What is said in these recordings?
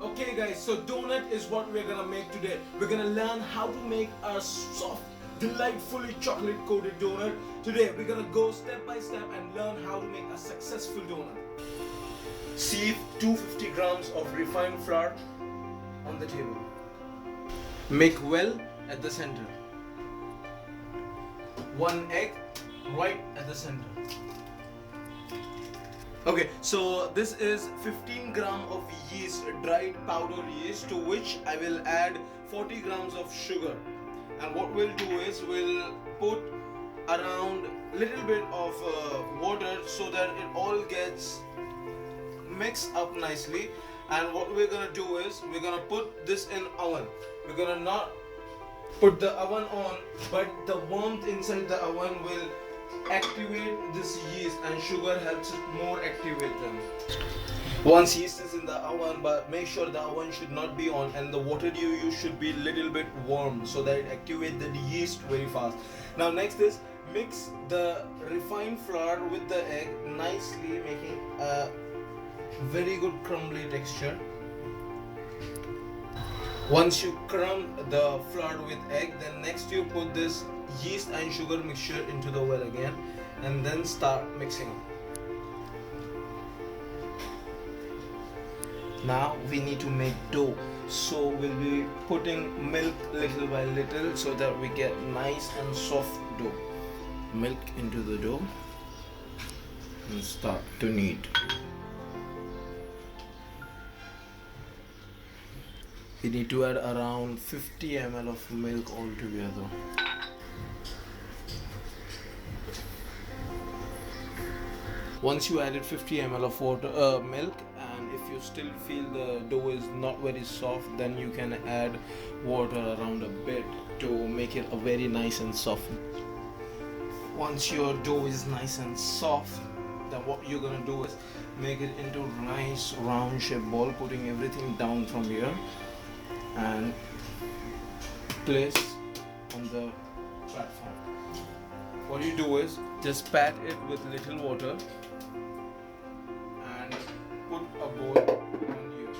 Okay guys, so donut is what we're gonna make today. We're gonna learn how to make a soft, delightfully chocolate coated donut. Today we're gonna go step by step and learn how to make a successful donut. Sieve 250 grams of refined flour on the table. Make well at the center. 1 egg right at the center. Okay, so this is 15 gram of yeast, dried powder yeast, to which I will add 40 grams of sugar. And what we'll do is we'll put around little bit of water so that it all gets mixed up nicely. And what we're gonna do is we're gonna put this in oven. We're gonna not put the oven on, but the warmth inside the oven will activate this yeast, and sugar helps it more activate them. Once yeast is in the oven, but make sure the oven should not be on, and the water you use should be little bit warm so that it activates the yeast very fast. Now next is mix the refined flour with the egg nicely, making a very good crumbly texture. Once you crumb the flour with egg, then next you put this yeast and sugar mixture into the well again, and then start mixing. Now we need to make dough, so we'll be putting milk little by little so that we get nice and soft dough. Milk into the dough and start to knead. We need to add around 50 ml of milk altogether. Once you added 50 ml of milk, and if you still feel the dough is not very soft, then you can add water around a bit to make it a very nice and soft. Once your dough is nice and soft, then what you're gonna do is make it into nice round shaped ball, putting everything down from here and place on the platform. What you do is just pat it with little water and put a bowl on here.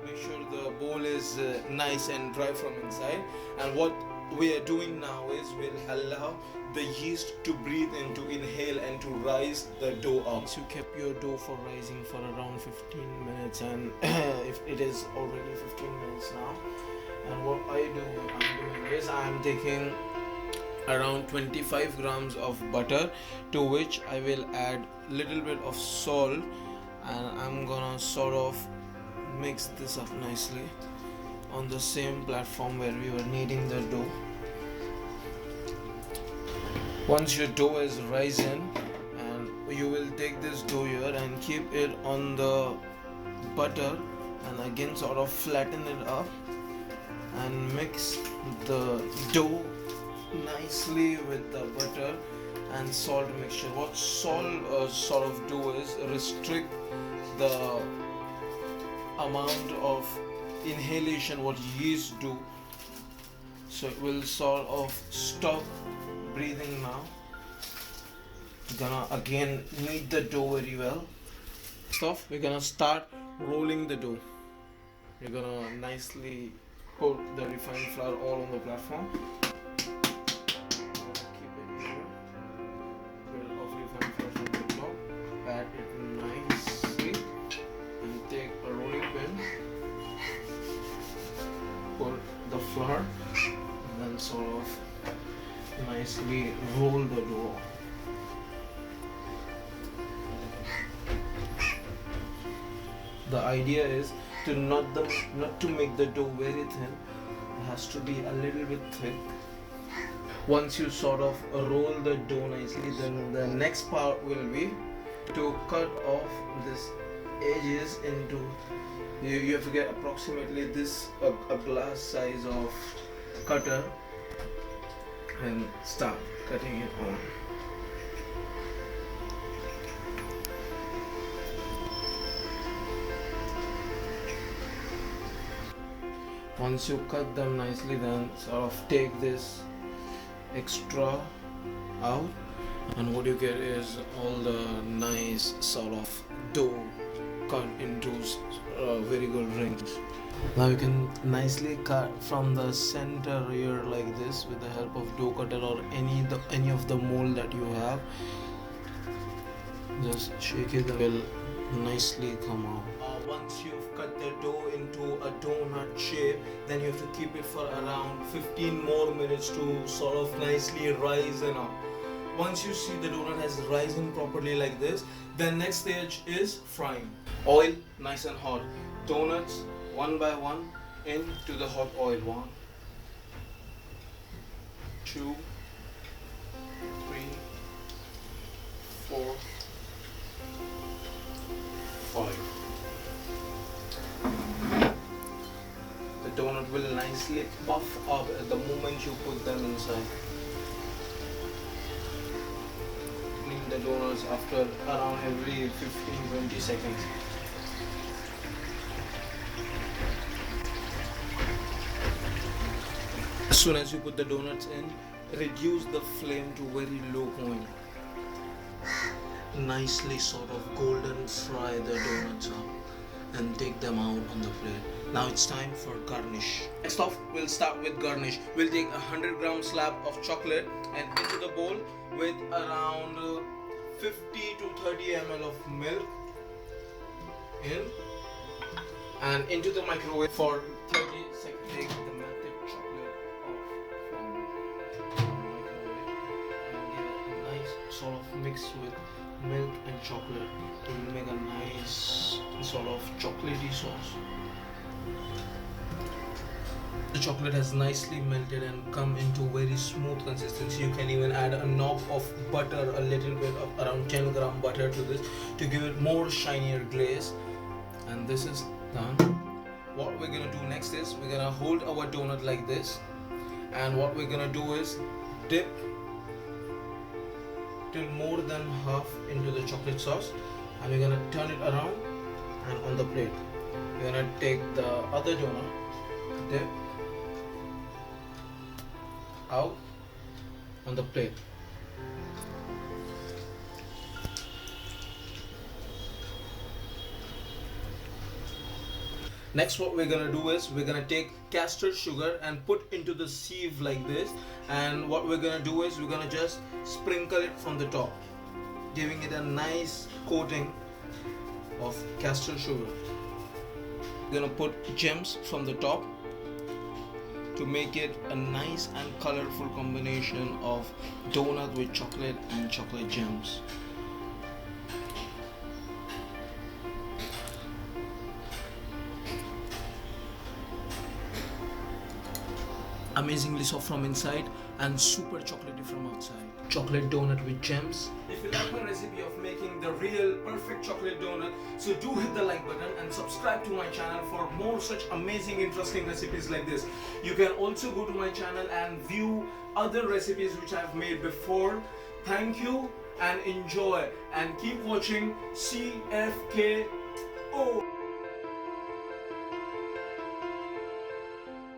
Make sure the bowl is nice and dry from inside, and what we are doing now is we'll allow the yeast to breathe in, to inhale and to rise the dough up. So you kept your dough for rising for around 15 minutes, and if it is already 15 minutes now, and what I'm doing is I'm taking around 25 grams of butter, to which I will add little bit of salt, and I'm gonna sort of mix this up nicely on the same platform where we were kneading the dough. Once your dough is rising, and you will take this dough here and keep it on the butter, and again sort of flatten it up and mix the dough nicely with the butter and salt mixture. What salt sort of do is restrict the amount of inhalation what yeast do, so it will sort of stop breathing now. Gonna again knead the dough very well. We're gonna start rolling the dough. We're gonna nicely put the refined flour all on the platform. Keep it here. Bit of refined flour from the top. Pat it nicely and take a rolling pin. Put the flour and then sort of nicely roll the dough. The idea is to not to make the dough very thin. It has to be a little bit thick. Once you sort of roll the dough nicely, then the next part will be to cut off this edges into. You have to get approximately this a glass size of cutter and start cutting it on. Once you cut them nicely, then sort of take this extra out, and what you get is all the nice sort of dough cut into very good rings. Now you can nicely cut from the center here like this with the help of dough cutter or any of the mold that you have. Just shake it, will nicely come out. Once you've cut the dough into a donut shape, then you have to keep it for around 15 more minutes to sort of nicely rise and up. Once you see the donut has risen properly like this, then next stage is frying. Oil nice and hot. Donuts one by one into the hot oil. 1, 2, 3, 4, 5. The donut will nicely puff up at the moment you put them inside. Clean the donuts after around every 15-20 seconds. As soon as you put the donuts in, reduce the flame to very low point. Nicely sort of golden fry the donuts up and take them out on the plate. Now it's time for garnish. Next off, we'll start with garnish. We'll take a 100-gram slab of chocolate and into the bowl with around 50 to 30 ml of milk in and into the microwave for 30 seconds. Take the melted chocolate off from the microwave and give it a nice sort of mix with milk and chocolate to make a nice sort of chocolatey sauce. The chocolate has nicely melted and come into very smooth consistency. You can even add a knob of butter, a little bit of around 10 gram butter to this to give it more shinier glaze. And this is done. What we're gonna do next is we're gonna hold our donut like this, and what we're gonna do is dip till more than half into the chocolate sauce, and we're gonna turn it around and on the plate. We're gonna take the other donut, dip out on the plate. Next, what we're gonna do is we're gonna take castor sugar and put into the sieve like this, and what we're gonna do is we're gonna just sprinkle it from the top, giving it a nice coating of castor sugar. We're gonna put gems from the top to make it a nice and colorful combination of donut with chocolate and chocolate gems. Amazingly soft from inside and super chocolatey from outside. Chocolate donut with gems. If you like my recipe of making the real perfect chocolate donut, so do hit the like button and subscribe to my channel for more such amazing interesting recipes like this. You can also go to my channel and view other recipes which I've made before. Thank you and enjoy, and keep watching CFKO.